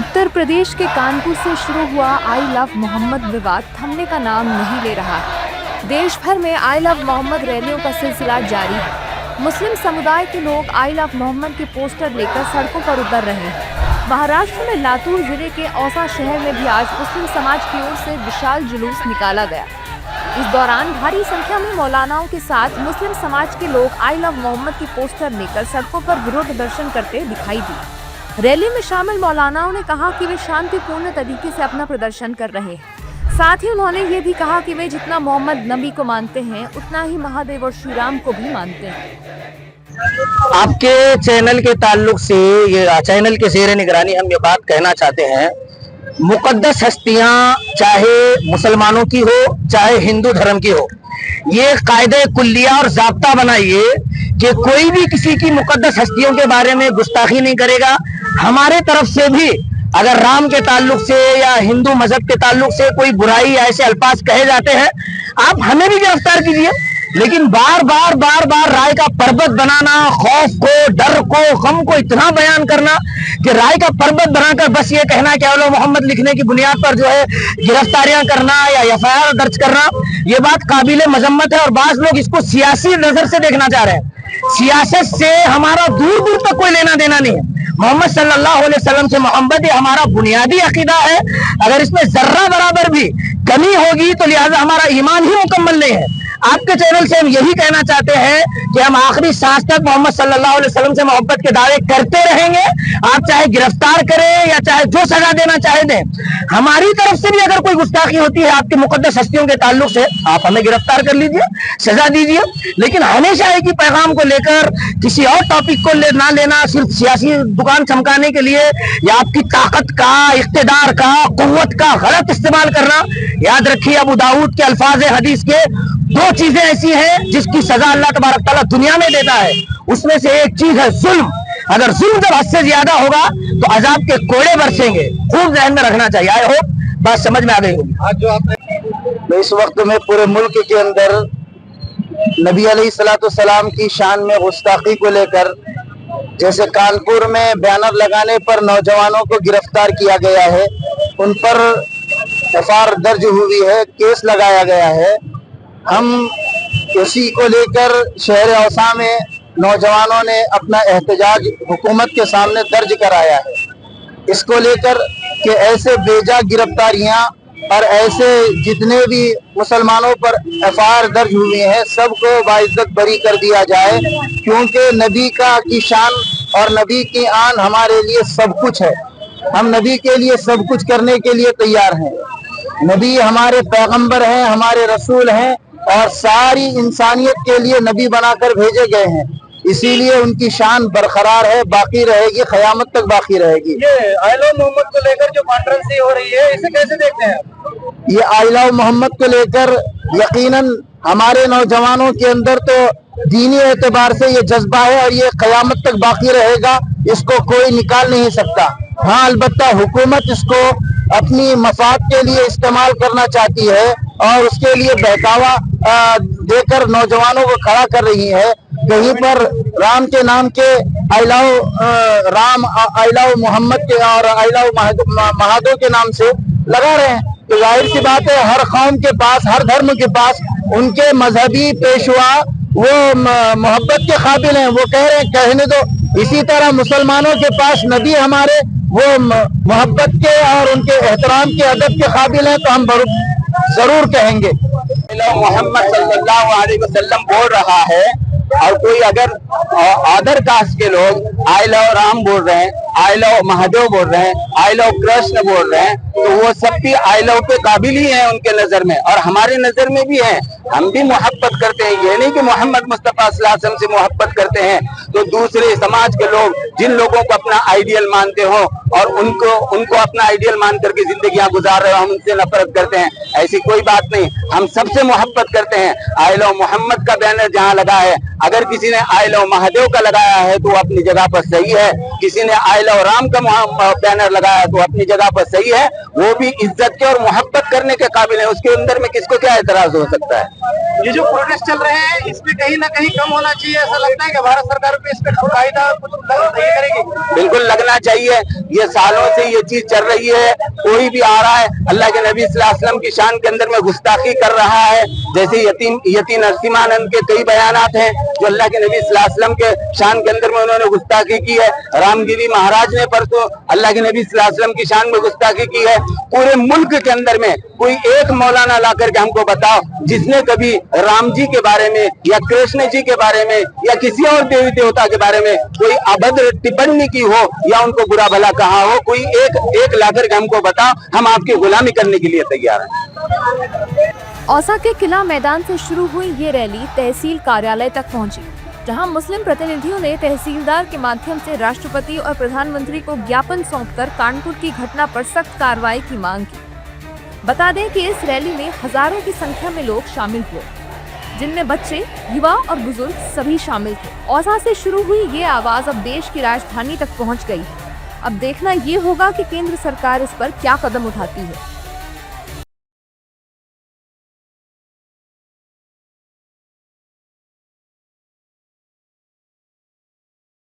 उत्तर प्रदेश के कानपुर से शुरू हुआ आई लव मोहम्मद विवाद थमने का नाम नहीं ले रहा है। देश भर में आई लव मोहम्मद रैलियों का सिलसिला जारी है। मुस्लिम समुदाय के लोग आई लव मोहम्मद के पोस्टर लेकर सड़कों पर उतर रहे हैं। महाराष्ट्र में लातूर जिले के औसा शहर में भी आज मुस्लिम समाज की ओर से विशाल जुलूस निकाला गया। इस दौरान भारी संख्या में मौलानाओं के साथ मुस्लिम समाज के लोग आई लव मोहम्मद के पोस्टर लेकर सड़कों पर विरोध प्रदर्शन करते दिखाई दिए। रैली में शामिल मौलानाओं ने कहा कि वे शांतिपूर्ण तरीके से अपना प्रदर्शन कर रहे हैं। साथ ही उन्होंने ये भी कहा कि वे जितना मोहम्मद नबी को मानते हैं उतना ही महादेव और श्री राम को भी मानते हैं। आपके चैनल के ताल्लुक से ये चैनल के ज़ेरे निगरानी हम ये बात कहना चाहते हैं, मुकद्दस हस्तियां चाहे मुसलमानों की हो चाहे हिंदू धर्म की हो, ये कायदे कुल्लिया और ज़ाब्ता बनाइए कि कोई भी किसी की मुकद्दस हस्तियों के बारे में गुस्ताखी नहीं करेगा। हमारे तरफ से भी अगर राम के ताल्लुक से या हिंदू मजहब के ताल्लुक से कोई बुराई या ऐसे अल्फाज कहे जाते हैं, आप हमें भी गिरफ्तार कीजिए। लेकिन बार बार राय का पर्वत बनाना, खौफ को, डर को, गम को इतना बयान करना कि राय का पर्वत बनाकर बस ये कहना कि औलो मोहम्मद लिखने की बुनियाद पर जो है गिरफ्तारियां करना या एफआईआर दर्ज करना, ये बात काबिले मजम्मत है। और बाज लोग इसको सियासी नजर से देखना चाह रहे हैं। सियासत से हमारा दूर दूर तक कोई लेना देना नहीं है। मोहम्मद सल्लल्लाहु अलैहि वसल्लम से मोहब्बत ये हमारा बुनियादी अकीदा है। अगर इसमें जर्रा बराबर भी कमी होगी तो लिहाजा हमारा ईमान ही मुकम्मल नहीं है। आपके चैनल से हम यही कहना चाहते हैं कि हम आखिरी सांस तक मोहम्मद सल्लल्लाहु अलैहि वसल्लम से मोहब्बत के दावे करते रहेंगे। आप चाहे गिरफ्तार करें या चाहे जो सजा देना चाहे दें। हमारी तरफ से भी अगर कोई गुस्ताखी होती है आपके मुकद्दस हस्तियों के ताल्लुक से, आप हमें गिरफ्तार कर लीजिए, सजा दीजिए। लेकिन हमेशा एक ही पैगाम को लेकर किसी और टॉपिक को ना लेना, सिर्फ सियासी दुकान चमकाने के लिए या आपकी ताकत का, इख्तिदार का, कुव्वत का गलत इस्तेमाल करना। याद रखिए, अबू दाऊद के अल्फाज हदीस के दो चीजें ऐसी हैं जिसकी सजा अल्लाह तबारक तआला दुनिया में देता है। उसमें से एक चीज है जुल्म। अगर जुल्म जब हद से ज्यादा होगा तो अजाब के कोड़े बरसेंगे। खूब ध्यान में रखना चाहिए। आई होप बात समझ में आ गई होगी। आज जो आपने इस वक्त में पूरे मुल्क के अंदर नबी अलैहिस्सलाम की शान में गुस्ताखी को लेकर, जैसे कानपुर में बैनर लगाने पर नौजवानों को गिरफ्तार किया गया है, उन पर एफआईआर दर्ज हुई है, केस लगाया गया है। हम इसी को लेकर शहर औसा में नौजवानों ने अपना एहतजाज हुकूमत के सामने दर्ज कराया है। इसको लेकर कि ऐसे बेजा गिरफ्तारियां और ऐसे जितने भी मुसलमानों पर एफआईआर दर्ज हुई है सबको बाइज्जत बरी कर दिया जाए, क्योंकि नबी की शान और नबी की आन हमारे लिए सब कुछ है। हम नबी के लिए सब कुछ करने के लिए तैयार हैं। नबी हमारे पैगंबर हैं, हमारे रसूल हैं और सारी इंसानियत के लिए नबी बनाकर भेजे गए हैं। इसीलिए उनकी शान बरकरार है, बाकी रहेगी, क़यामत तक बाकी रहेगी। ये आई लव मोहम्मद को लेकर जो कॉन्फ्रेंस हो रही है, इसे कैसे देखते हैं? ये आई लव मोहम्मद को लेकर यकीनन हमारे नौजवानों के अंदर तो दीनी एतबार से ये जज्बा है और ये क़यामत तक बाकी रहेगा। इसको कोई निकाल नहीं सकता। हाँ, अलबत्ता हुकूमत इसको अपनी मफाद के लिए इस्तेमाल करना चाहती है और उसके लिए बहकावा देकर नौजवानों को खड़ा कर रही है। कहीं पर राम के नाम के आई लव मोहम्मद के और आई लव महादेव के नाम से लगा रहे हैं। तो जाहिर सी बात है, हर कौम के पास, हर धर्म के पास उनके मजहबी पेशवा वो मोहब्बत के काबिल हैं। वो कह रहे हैं, कहने दो। इसी तरह मुसलमानों के पास नबी हमारे वो मोहब्बत के और उनके एहतराम के अदब के काबिल हैं, तो हम जरूर कहेंगे। मोहम्मद सल्लल्लाहु अलैहि वसल्लम बोल रहा है और कोई अगर अदर कास्ट के लोग आई लव राम बोल रहे हैं, आई लव महादेव बोल रहे हैं, आई लव कृष्ण बोल रहे हैं, तो वो सब भी आई लव के काबिल ही हैं उनके नजर में और हमारे नजर में भी हैं। हम भी मोहब्बत करते हैं। ये नहीं कि मोहम्मद मुस्तफा सल्लल्लाहु अलैहि वसल्लम से मोहब्बत करते हैं तो दूसरे समाज के लोग जिन लोगों को अपना आइडियल मानते हो और उनको अपना आइडियल मान करके जिंदगियां गुजार रहे हो, हम उनसे नफरत करते हैं। ऐसी कोई बात नहीं। हम सबसे मोहब्बत करते हैं। आई लव मोहम्मद का बैनर जहाँ लगा है, अगर किसी ने आई लव महादेव का लगाया है तो वो अपनी जगह पर सही है। किसी ने आई लव राम का बैनर लगाया तो अपनी जगह पर सही है। वो भी इज्जत के और मोहब्बत करने के काबिल है। उसके अंदर में किसको क्या एतराज हो सकता है? ये जो प्रोटेस्ट चल रहे हैं इसमें कहीं ना कहीं कम होना चाहिए। ऐसा लगता है कि भारत सरकार पे इस पे कायदा कुछ नहीं करेगी। बिल्कुल लगना चाहिए। ये सालों से ये चीज चल रही है। कोई भी आ रहा है अल्लाह के नबी सल्लल्लाहु अलैहि वसल्लम की शान के अंदर में गुस्ताखी कर रहा है, जैसे यती नरसिम्हानंद के कई बयानात हैं जो अल्लाह के नबी सल्लल्लाहु अलैहि वसल्लम के शान के अंदर में उन्होंने गुस्ताखी की है। रामगिरी महाराज ने परसों अल्लाह के नबी सल्लल्लाहु अलैहि वसल्लम की शान में गुस्ताखी की है। पूरे मुल्क के अंदर में कोई एक मौलाना ला करके हमको बताओ जिसने कभी राम जी के बारे में या कृष्ण जी के बारे में या किसी और देवी देवता के बारे में कोई अभद्र टिप्पणी की हो या उनको बुरा भला कहा हो। कोई एक ला करके हमको बताओ, हम आपकी गुलामी करने के लिए तैयार हैं। औसा के किला मैदान से शुरू हुई ये रैली तहसील कार्यालय तक पहुंची, जहां मुस्लिम प्रतिनिधियों ने तहसीलदार के माध्यम से राष्ट्रपति और प्रधानमंत्री को ज्ञापन सौंपकर कानपुर की घटना पर सख्त कार्रवाई की मांग की। बता दें कि इस रैली में हजारों की संख्या में लोग शामिल हुए, जिनमें बच्चे, युवा और बुजुर्ग सभी शामिल थे। औसा से शुरू हुई ये आवाज अब देश की राजधानी तक पहुंच गई है। अब देखना ये होगा कि केंद्र सरकार इस पर क्या कदम उठाती है।